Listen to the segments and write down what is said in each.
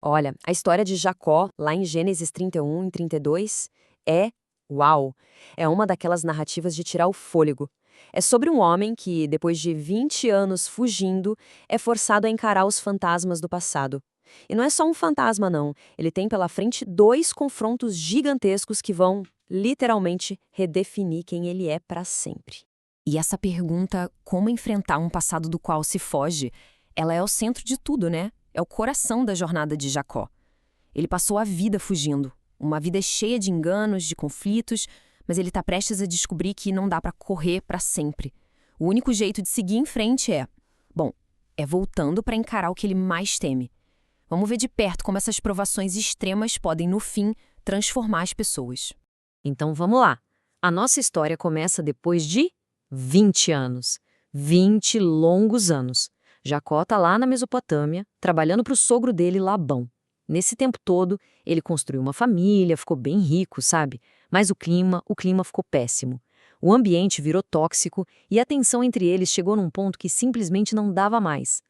Olha, a história de Jacó, lá em Gênesis 31 e 32, uau! É uma daquelas narrativas de tirar o fôlego. É sobre um homem que, depois de 20 anos fugindo, é forçado a encarar os fantasmas do passado. E não é só um fantasma, não. Ele tem pela frente dois confrontos gigantescos que vão, literalmente, redefinir quem ele é para sempre. E essa pergunta, como enfrentar um passado do qual se foge, ela é o centro de tudo, né? É o coração da jornada de Jacó. Ele passou a vida fugindo, uma vida cheia de enganos, de conflitos, mas ele está prestes a descobrir que não dá para correr para sempre. O único jeito de seguir em frente é voltando para encarar o que ele mais teme. Vamos ver de perto como essas provações extremas podem, no fim, transformar as pessoas. Então vamos lá. A nossa história começa depois de 20 anos. 20 longos anos. Jacó está lá na Mesopotâmia, trabalhando para o sogro dele, Labão. Nesse tempo todo, ele construiu uma família, ficou bem rico, sabe? Mas o clima ficou péssimo. O ambiente virou tóxico e a tensão entre eles chegou num ponto que simplesmente não dava mais.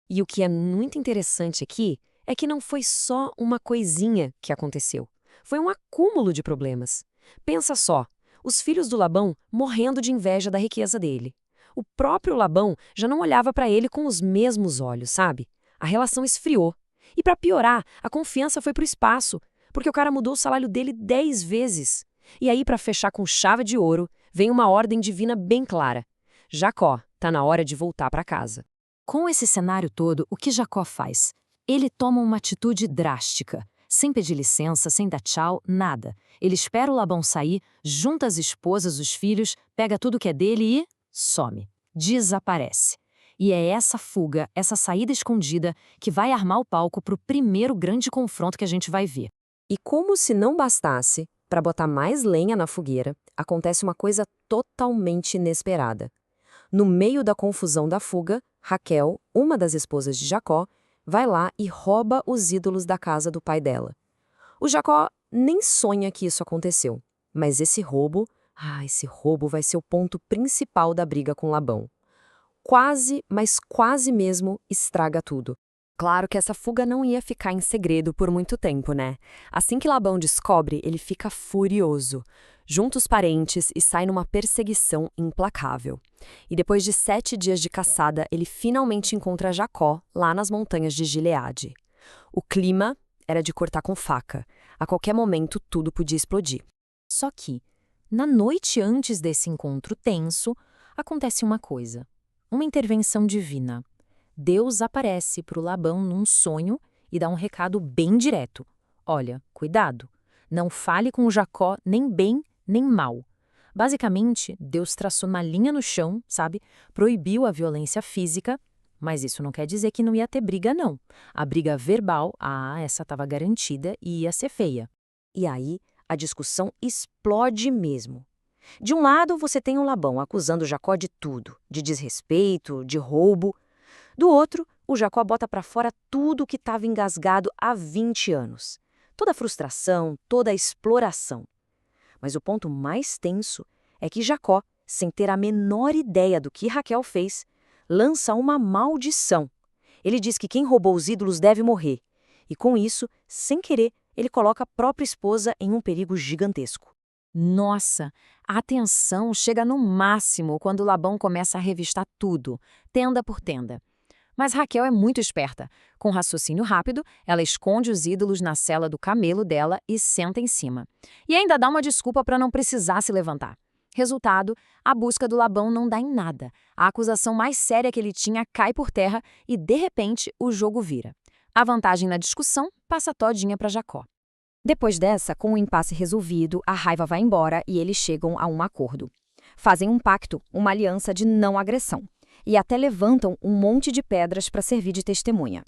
E o que é muito interessante aqui é que não foi só uma coisinha que aconteceu. Foi um acúmulo de problemas. Pensa só, os filhos do Labão morrendo de inveja da riqueza dele. O próprio Labão já não olhava para ele com os mesmos olhos, sabe? A relação esfriou. E para piorar, a confiança foi para o espaço, porque o cara mudou o salário dele 10 vezes. E aí, para fechar com chave de ouro, vem uma ordem divina bem clara. Jacó, tá na hora de voltar para casa. Com esse cenário todo, o que Jacó faz? Ele toma uma atitude drástica. Sem pedir licença, sem dar tchau, nada. Ele espera o Labão sair, junta as esposas, os filhos, pega tudo que é dele e some. Desaparece. E é essa fuga, essa saída escondida, que vai armar o palco para o primeiro grande confronto que a gente vai ver. E como se não bastasse, para botar mais lenha na fogueira, acontece uma coisa totalmente inesperada. No meio da confusão da fuga, Raquel, uma das esposas de Jacó, vai lá e rouba os ídolos da casa do pai dela. O Jacó nem sonha que isso aconteceu, mas esse roubo vai ser o ponto principal da briga com Labão. Quase, mas quase mesmo estraga tudo. Claro que essa fuga não ia ficar em segredo por muito tempo, né? Assim que Labão descobre, ele fica furioso. Junta os parentes e sai numa perseguição implacável. E depois de 7 dias de caçada, ele finalmente encontra Jacó lá nas montanhas de Gileade. O clima era de cortar com faca. A qualquer momento, tudo podia explodir. Só que, na noite antes desse encontro tenso, acontece uma coisa. Uma intervenção divina. Deus aparece para o Labão num sonho e dá um recado bem direto. Olha, cuidado, não fale com o Jacó nem bem nem mal. Basicamente, Deus traçou uma linha no chão, sabe? Proibiu a violência física, mas isso não quer dizer que não ia ter briga, não. A briga verbal, essa estava garantida e ia ser feia. E aí, a discussão explode mesmo. De um lado, você tem o Labão acusando Jacó de tudo, de desrespeito, de roubo. Do outro, o Jacó bota para fora tudo que estava engasgado há 20 anos. Toda a frustração, toda a exploração. Mas o ponto mais tenso é que Jacó, sem ter a menor ideia do que Raquel fez, lança uma maldição. Ele diz que quem roubou os ídolos deve morrer. E com isso, sem querer, ele coloca a própria esposa em um perigo gigantesco. Nossa, a tensão chega no máximo quando Labão começa a revistar tudo, tenda por tenda. Mas Raquel é muito esperta. Com raciocínio rápido, ela esconde os ídolos na cela do camelo dela e senta em cima. E ainda dá uma desculpa para não precisar se levantar. Resultado, a busca do Labão não dá em nada. A acusação mais séria que ele tinha cai por terra e, de repente, o jogo vira. A vantagem na discussão passa todinha para Jacó. Depois dessa, com o impasse resolvido, a raiva vai embora e eles chegam a um acordo. Fazem um pacto, uma aliança de não agressão. E até levantam um monte de pedras para servir de testemunha.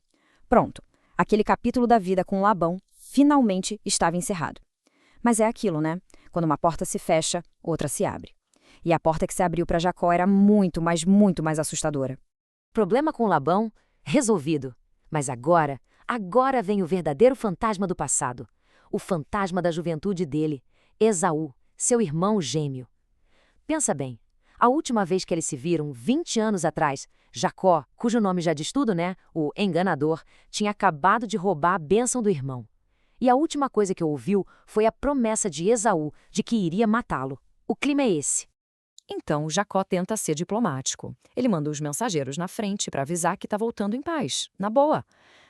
Pronto, aquele capítulo da vida com Labão finalmente estava encerrado. Mas é aquilo, né? Quando uma porta se fecha, outra se abre. E a porta que se abriu para Jacó era muito mais assustadora. Problema com Labão? Resolvido. Mas agora vem o verdadeiro fantasma do passado. O fantasma da juventude dele, Esaú, seu irmão gêmeo. Pensa bem. A última vez que eles se viram, 20 anos atrás, Jacó, cujo nome já diz tudo, né? O enganador, tinha acabado de roubar a bênção do irmão. E a última coisa que ouviu foi a promessa de Esaú de que iria matá-lo. O clima é esse. Então, Jacó tenta ser diplomático. Ele manda os mensageiros na frente para avisar que está voltando em paz, na boa.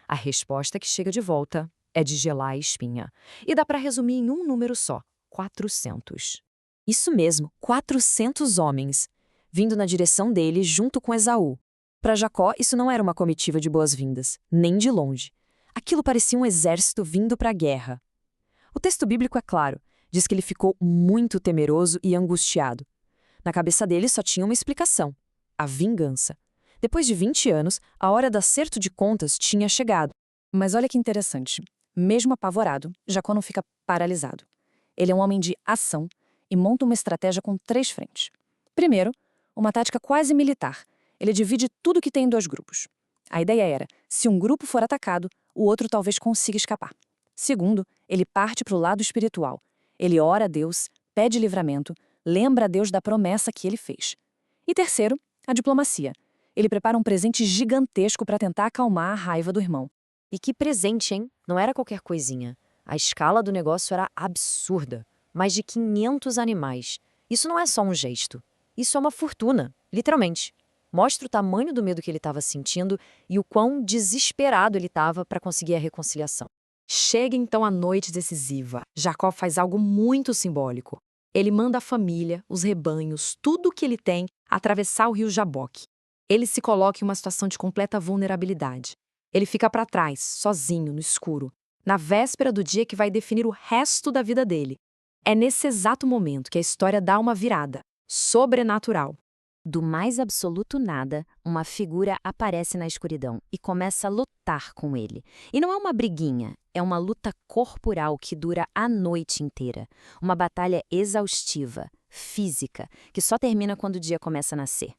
A resposta que chega de volta é de gelar a espinha. E dá para resumir em um número só: 400. Isso mesmo, 400 homens, vindo na direção dele junto com Esaú. Para Jacó, isso não era uma comitiva de boas-vindas, nem de longe. Aquilo parecia um exército vindo para a guerra. O texto bíblico é claro, diz que ele ficou muito temeroso e angustiado. Na cabeça dele só tinha uma explicação: a vingança. Depois de 20 anos, a hora do acerto de contas tinha chegado. Mas olha que interessante. Mesmo apavorado, Jacó não fica paralisado. Ele é um homem de ação e monta uma estratégia com 3 frentes. Primeiro, uma tática quase militar. Ele divide tudo que tem em 2 grupos. A ideia era, se um grupo for atacado, o outro talvez consiga escapar. Segundo, ele parte para o lado espiritual. Ele ora a Deus, pede livramento, lembra a Deus da promessa que ele fez. E terceiro, a diplomacia. Ele prepara um presente gigantesco para tentar acalmar a raiva do irmão. E que presente, hein? Não era qualquer coisinha. A escala do negócio era absurda. Mais de 500 animais. Isso não é só um gesto. Isso é uma fortuna, literalmente. Mostra o tamanho do medo que ele estava sentindo e o quão desesperado ele estava para conseguir a reconciliação. Chega então a noite decisiva. Jacó faz algo muito simbólico. Ele manda a família, os rebanhos, tudo o que ele tem, atravessar o rio Jaboque. Ele se coloca em uma situação de completa vulnerabilidade. Ele fica para trás, sozinho, no escuro, na véspera do dia que vai definir o resto da vida dele. É nesse exato momento que a história dá uma virada sobrenatural. Do mais absoluto nada, uma figura aparece na escuridão e começa a lutar com ele. E não é uma briguinha, é uma luta corporal que dura a noite inteira. Uma batalha exaustiva, física, que só termina quando o dia começa a nascer.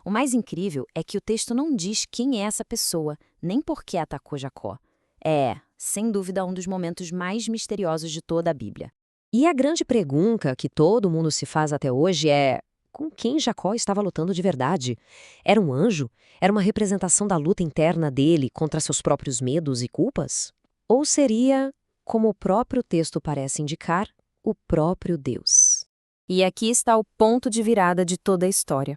O mais incrível é que o texto não diz quem é essa pessoa, nem por que atacou Jacó. É, sem dúvida, um dos momentos mais misteriosos de toda a Bíblia. E a grande pergunta que todo mundo se faz até hoje é: com quem Jacó estava lutando de verdade? Era um anjo? Era uma representação da luta interna dele contra seus próprios medos e culpas? Ou seria, como o próprio texto parece indicar, o próprio Deus? E aqui está o ponto de virada de toda a história.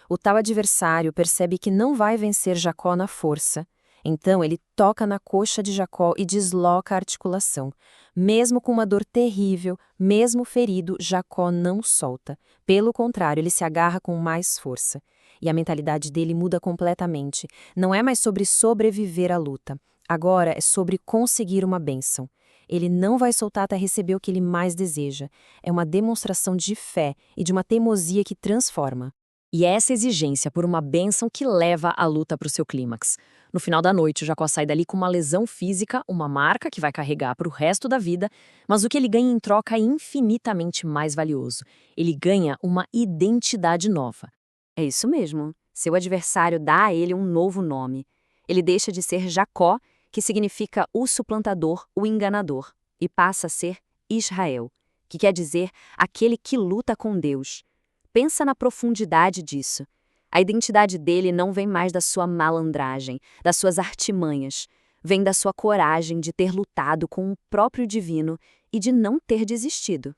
O tal adversário percebe que não vai vencer Jacó na força. Então ele toca na coxa de Jacó e desloca a articulação. Mesmo com uma dor terrível, mesmo ferido, Jacó não solta. Pelo contrário, ele se agarra com mais força. E a mentalidade dele muda completamente. Não é mais sobre sobreviver à luta. Agora é sobre conseguir uma bênção. Ele não vai soltar até receber o que ele mais deseja. É uma demonstração de fé e de uma teimosia que transforma. E é essa exigência por uma bênção que leva a luta para o seu clímax. No final da noite, Jacó sai dali com uma lesão física, uma marca que vai carregar para o resto da vida, mas o que ele ganha em troca é infinitamente mais valioso. Ele ganha uma identidade nova. É isso mesmo. Seu adversário dá a ele um novo nome. Ele deixa de ser Jacó, que significa o suplantador, o enganador, e passa a ser Israel, que quer dizer aquele que luta com Deus. Pensa na profundidade disso. A identidade dele não vem mais da sua malandragem, das suas artimanhas. Vem da sua coragem de ter lutado com o próprio divino e de não ter desistido.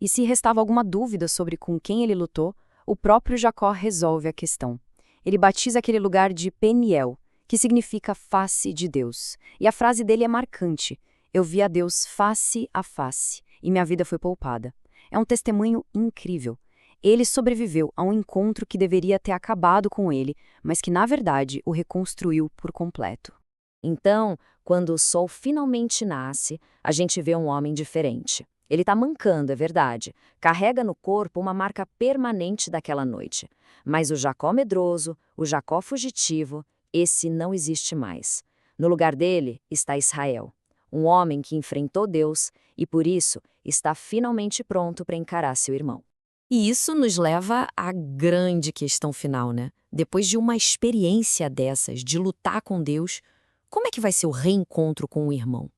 E se restava alguma dúvida sobre com quem ele lutou, o próprio Jacó resolve a questão. Ele batiza aquele lugar de Peniel, que significa face de Deus. E a frase dele é marcante: eu vi a Deus face a face, e minha vida foi poupada. É um testemunho incrível. Ele sobreviveu a um encontro que deveria ter acabado com ele, mas que, na verdade, o reconstruiu por completo. Então, quando o sol finalmente nasce, a gente vê um homem diferente. Ele está mancando, é verdade. Carrega no corpo uma marca permanente daquela noite. Mas o Jacó medroso, o Jacó fugitivo, esse não existe mais. No lugar dele está Israel, um homem que enfrentou Deus e, por isso, está finalmente pronto para encarar seu irmão. E isso nos leva à grande questão final, né? Depois de uma experiência dessas, de lutar com Deus, como é que vai ser o reencontro com o irmão?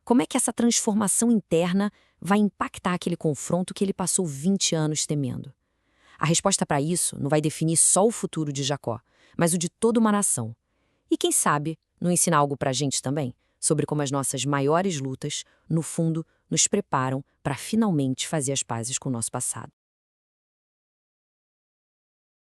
Como é que essa transformação interna vai impactar aquele confronto que ele passou 20 anos temendo? A resposta para isso não vai definir só o futuro de Jacó, mas o de toda uma nação. E quem sabe não ensina algo para a gente também, sobre como as nossas maiores lutas, no fundo, nos preparam para finalmente fazer as pazes com o nosso passado.